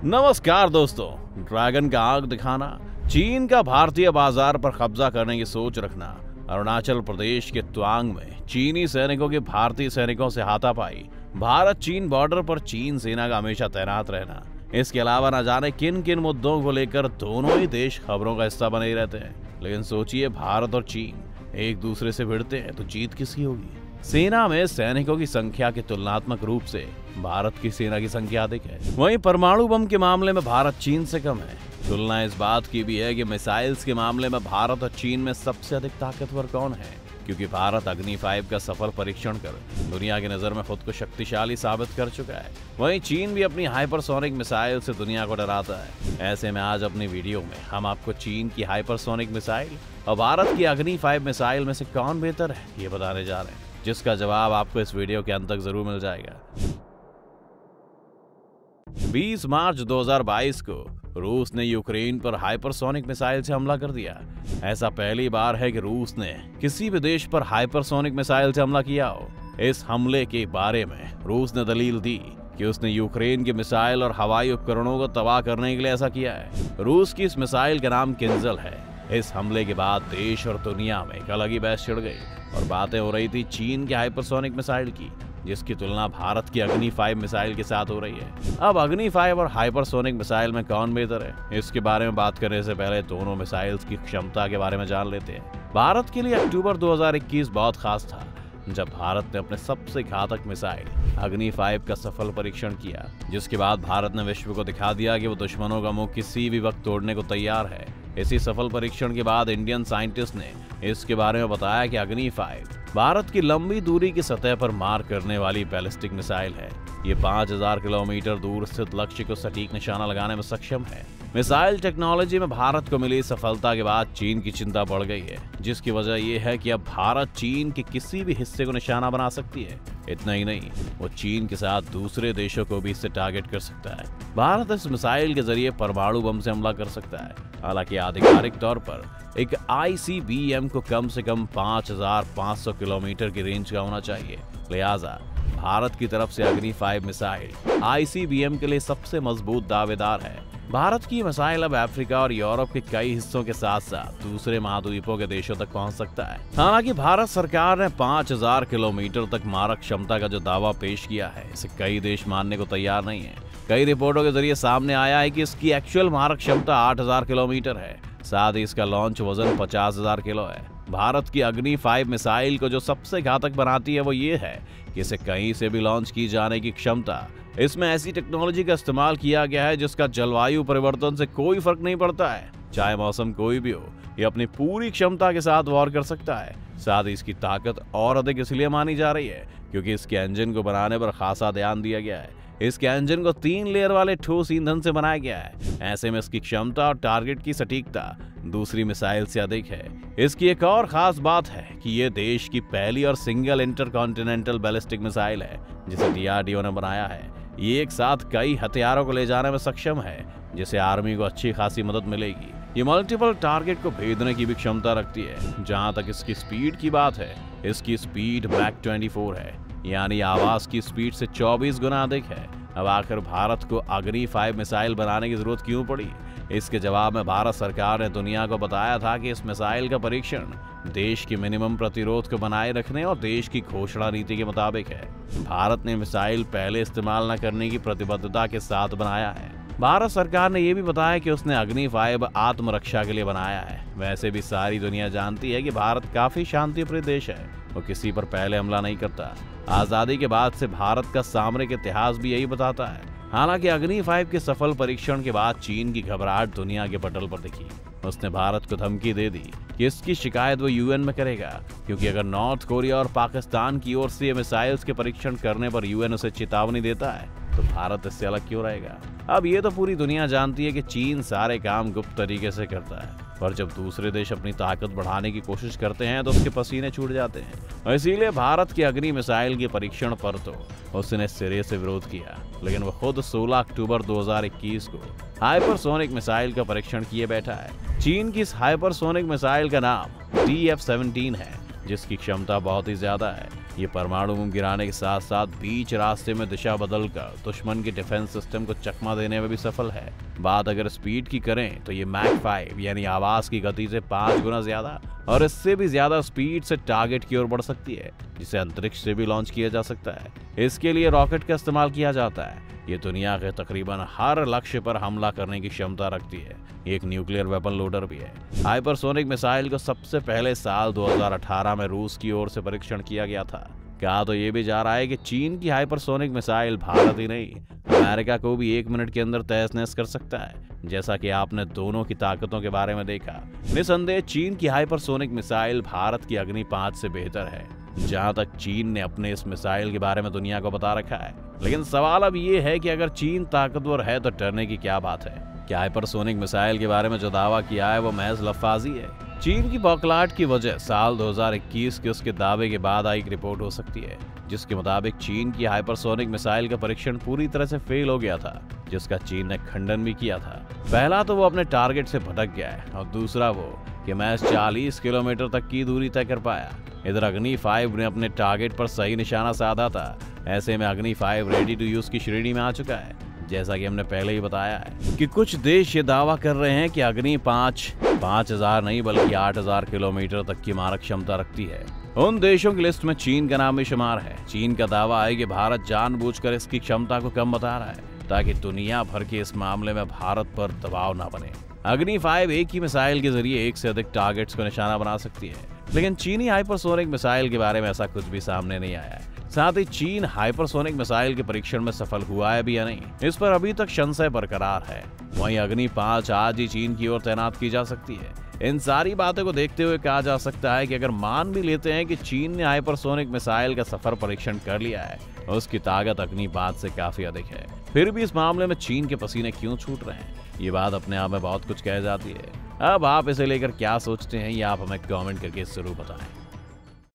नमस्कार दोस्तों। ड्रैगन का आंख दिखाना, चीन का भारतीय बाजार पर कब्जा करने की सोच रखना, अरुणाचल प्रदेश के त्वांग में चीनी सैनिकों के भारतीय सैनिकों से हाथापाई, भारत चीन बॉर्डर पर चीन सेना का हमेशा तैनात रहना, इसके अलावा न जाने किन किन मुद्दों को लेकर दोनों ही देश खबरों का हिस्सा बने ही रहते हैं। लेकिन सोचिए, भारत और चीन एक दूसरे से भिड़ते हैं तो जीत किसकी होगी? सेना में सैनिकों की संख्या के तुलनात्मक रूप से भारत की सेना की संख्या अधिक है। वहीं परमाणु बम के मामले में भारत चीन से कम है। तुलना इस बात की भी है कि मिसाइल्स के मामले में भारत और चीन में सबसे अधिक ताकतवर कौन है, क्योंकि भारत अग्नि 5 का सफल परीक्षण कर दुनिया की नजर में खुद को शक्तिशाली साबित कर चुका है। वहीं चीन भी अपनी हाइपरसोनिक मिसाइल से दुनिया को डराता है। ऐसे में आज अपनी वीडियो में हम आपको चीन की हाइपरसोनिक मिसाइल और भारत की अग्नि 5 मिसाइल में से कौन बेहतर है ये बताने जा रहे हैं, जिसका जवाब आपको इस वीडियो के अंत तक जरूर मिल जाएगा। 20 मार्च 2022 को रूस ने यूक्रेन पर हाइपरसोनिक मिसाइल से हमला कर दिया। ऐसा पहली बार है कि रूस ने किसी भी देश पर हाइपरसोनिक मिसाइल से हमला किया हो। इस हमले के बारे में रूस ने दलील दी कि उसने यूक्रेन के मिसाइल और हवाई उपकरणों को तबाह करने के लिए ऐसा किया है। रूस की इस मिसाइल का नाम किंजल है। इस हमले के बाद देश और दुनिया में एक अलग ही बहस छिड़ गई और बातें हो रही थी चीन के हाइपरसोनिक मिसाइल की, जिसकी तुलना भारत की अग्नि 5 मिसाइल के साथ हो रही है। अब अग्नि 5 और हाइपरसोनिक मिसाइल में कौन बेहतर है, इसके बारे में बात करने से पहले दोनों मिसाइल्स की क्षमता के बारे में जान लेते हैं। भारत के लिए अक्टूबर 2021 बहुत खास था, जब भारत ने अपने सबसे घातक मिसाइल अग्नि 5 का सफल परीक्षण किया, जिसके बाद भारत ने विश्व को दिखा दिया कि वो दुश्मनों का मुंह किसी भी वक्त तोड़ने को तैयार है। इसी सफल परीक्षण के बाद इंडियन साइंटिस्ट ने इसके बारे में बताया कि अग्नि 5 भारत की लंबी दूरी की सतह पर मार करने वाली बैलिस्टिक मिसाइल है। ये 5000 किलोमीटर दूर स्थित लक्ष्य को सटीक निशाना लगाने में सक्षम है। मिसाइल टेक्नोलॉजी में भारत को मिली सफलता के बाद चीन की चिंता बढ़ गई है, जिसकी वजह यह है कि अब भारत चीन के किसी भी हिस्से को निशाना बना सकती है। इतना ही नहीं, वो चीन के साथ दूसरे देशों को भी इससे टारगेट कर सकता है। भारत इस मिसाइल के जरिए परमाणु बम से हमला कर सकता है। हालांकि आधिकारिक तौर पर एक ICBM को कम से कम 5500 किलोमीटर की रेंज का होना चाहिए। लिहाजा भारत की तरफ से अग्नि 5 मिसाइल ICBM के लिए सबसे मजबूत दावेदार है। भारत की मिसाइल अब अफ्रीका और यूरोप के कई हिस्सों के साथ साथ दूसरे महाद्वीपों के देशों तक पहुंच सकता है। हालांकि भारत सरकार ने 5000 किलोमीटर तक मारक क्षमता का जो दावा पेश किया है, इसे कई देश मानने को तैयार नहीं है। कई रिपोर्टों के जरिए सामने आया है कि इसकी एक्चुअल मारक क्षमता 8000 किलोमीटर है। साथ ही इसका लॉन्च वजन 50,000 किलो है। भारत की अग्नि 5 मिसाइल को जो सबसे घातक बनाती है वो ये है कि इसे कहीं से भी लॉन्च की जाने की क्षमता। इसमें ऐसी टेक्नोलॉजी का इस्तेमाल किया गया है जिसका जलवायु परिवर्तन से कोई फर्क नहीं पड़ता है। चाहे मौसम कोई भी हो, ये अपनी पूरी क्षमता के साथ वॉर कर सकता है। साथ ही इसकी ताकत और अधिक इसलिए मानी जा रही है क्योंकि इसके इंजन को बनाने पर खासा ध्यान दिया गया है। इसके इंजन को 3 लेयर वाले ठोस ईंधन से बनाया गया है। ऐसे में इसकी क्षमता और टारगेट की सटीकता दूसरी मिसाइल से अधिक है। इसकी एक और खास बात है कि ये देश की पहली और सिंगल इंटरकॉन्टिनेंटल बैलिस्टिक मिसाइल है जिसे DRDO ने बनाया है। ये एक साथ कई हथियारों को ले जाने में सक्षम है, जिससे आर्मी को अच्छी खासी मदद मिलेगी। ये मल्टीपल टारगेट को भेदने की भी क्षमता रखती है। जहां तक इसकी स्पीड की बात है, इसकी स्पीड मैक 24 है, यानी आवाज की स्पीड से 24 गुना अधिक है। अब आखिर भारत को अग्नि 5 मिसाइल बनाने की जरूरत क्यों पड़ी? इसके जवाब में भारत सरकार ने दुनिया को बताया था कि इस मिसाइल का परीक्षण देश की मिनिमम प्रतिरोध को बनाए रखने और देश की घोषणा नीति के मुताबिक है। भारत ने मिसाइल पहले इस्तेमाल न करने की प्रतिबद्धता के साथ बनाया है। भारत सरकार ने यह भी बताया कि उसने अग्नि 5 आत्मरक्षा के लिए बनाया है। वैसे भी सारी दुनिया जानती है कि भारत काफी शांतिप्रिय देश है, वो किसी पर पहले हमला नहीं करता। आजादी के बाद से भारत का सामरिक इतिहास भी यही बताता है। हालांकि अग्नि 5 के सफल परीक्षण के बाद चीन की घबराहट दुनिया के पटल पर दिखी। उसने भारत को धमकी दे दी कि इसकी शिकायत वो UN में करेगा, क्योंकि अगर नॉर्थ कोरिया और पाकिस्तान की ओर से मिसाइल्स के परीक्षण करने पर UN उसे चेतावनी देता है तो भारत इससे अलग क्यों रहेगा? अब ये तो पूरी दुनिया जानती है कि चीन सारे काम गुप्त तरीके से करता है, पर जब दूसरे देश अपनी ताकत बढ़ाने की कोशिश करते हैं तो उसके पसीने छूट जाते हैं। इसीलिए भारत की अग्नि मिसाइल के परीक्षण पर तो उसने सिरे से विरोध किया, लेकिन वो खुद 16 अक्टूबर 2021 को हाइपरसोनिक मिसाइल का परीक्षण किए बैठा है। चीन की इस हाइपरसोनिक मिसाइल का नाम DF-17 है, जिसकी क्षमता बहुत ही ज्यादा है। ये परमाणु बम गिराने के साथ साथ बीच रास्ते में दिशा बदलकर दुश्मन के डिफेंस सिस्टम को चकमा देने में भी सफल है। बात अगर स्पीड की करें तो ये मैक 5 यानी आवाज की गति से 5 गुना ज्यादा और इससे भी ज्यादा स्पीड से टारगेट की ओर बढ़ सकती है, जिसे अंतरिक्ष से भी लॉन्च किया जा सकता है। इसके लिए रॉकेट का इस्तेमाल किया जाता है। ये दुनिया के तकरीबन हर लक्ष्य पर हमला करने की क्षमता रखती है। एक न्यूक्लियर वेपन लोडर भी है। हाइपरसोनिक मिसाइल को सबसे पहले साल 2018 में रूस की ओर से परीक्षण किया गया था। कहा तो ये भी जा रहा है कि चीन की हाइपरसोनिक मिसाइल भारत ही नहीं, अमेरिका को भी 1 मिनट के अंदर तहस नहस कर सकता है। जैसा कि आपने दोनों की ताकतों के बारे में देखा, निसंदेह चीन की हाइपरसोनिक मिसाइल भारत की अग्नि 5 से बेहतर है। जहां तक चीन ने अपने इस मिसाइल के बारे में दुनिया को बता रखा है, लेकिन सवाल अब ये है कि अगर चीन ताकतवर है तो डरने की क्या बात है। क्या हाइपरसोनिक मिसाइल के बारे में जो दावा किया है वो महज लफ्फाजी है? चीन की बौखलाहट की वजह साल 2021 के उसके दावे के बाद आई एक रिपोर्ट हो सकती है, जिसके मुताबिक चीन की हाइपरसोनिक मिसाइल का परीक्षण पूरी तरह से फेल हो गया था, जिसका चीन ने खंडन भी किया था। पहला तो वो अपने टारगेट से भटक गया है और दूसरा वो कि महज 40 किलोमीटर तक की दूरी तय कर पाया। इधर अग्नि 5 ने अपने टारगेट पर सही निशाना साधा था। ऐसे में अग्नि 5 रेडी टू यूज की श्रेणी में आ चुका है। जैसा कि हमने पहले ही बताया है कि कुछ देश ये दावा कर रहे हैं कि अग्नि 5000 नहीं बल्कि 8000 किलोमीटर तक की मारक क्षमता रखती है। उन देशों की लिस्ट में चीन का नाम भी शुमार है। चीन का दावा है कि भारत जानबूझकर इसकी क्षमता को कम बता रहा है ताकि दुनिया भर के इस मामले में भारत पर दबाव ना बने। अग्नि 5 एक ही मिसाइल के जरिए एक से अधिक टारगेट्स को निशाना बना सकती है, लेकिन चीनी हाइपरसोनिक मिसाइल के बारे में ऐसा कुछ भी सामने नहीं आया है। साथ ही चीन हाइपरसोनिक मिसाइल के परीक्षण में सफल हुआ है भी या नहीं, इस पर अभी तक संशय बरकरार है। वहीं अग्नि 5 आज ही चीन की ओर तैनात की जा सकती है। इन सारी बातों को देखते हुए कहा जा सकता है कि अगर मान भी लेते हैं कि चीन ने हाइपरसोनिक मिसाइल का सफर परीक्षण कर लिया है, उसकी ताकत अग्नि 5 से काफी अधिक है, फिर भी इस मामले में चीन के पसीने क्यों छूट रहे हैं, ये बात अपने आप में बहुत कुछ कह जाती है। अब आप इसे लेकर क्या सोचते हैं, ये आप हमें कमेंट करके जरूर बताएं।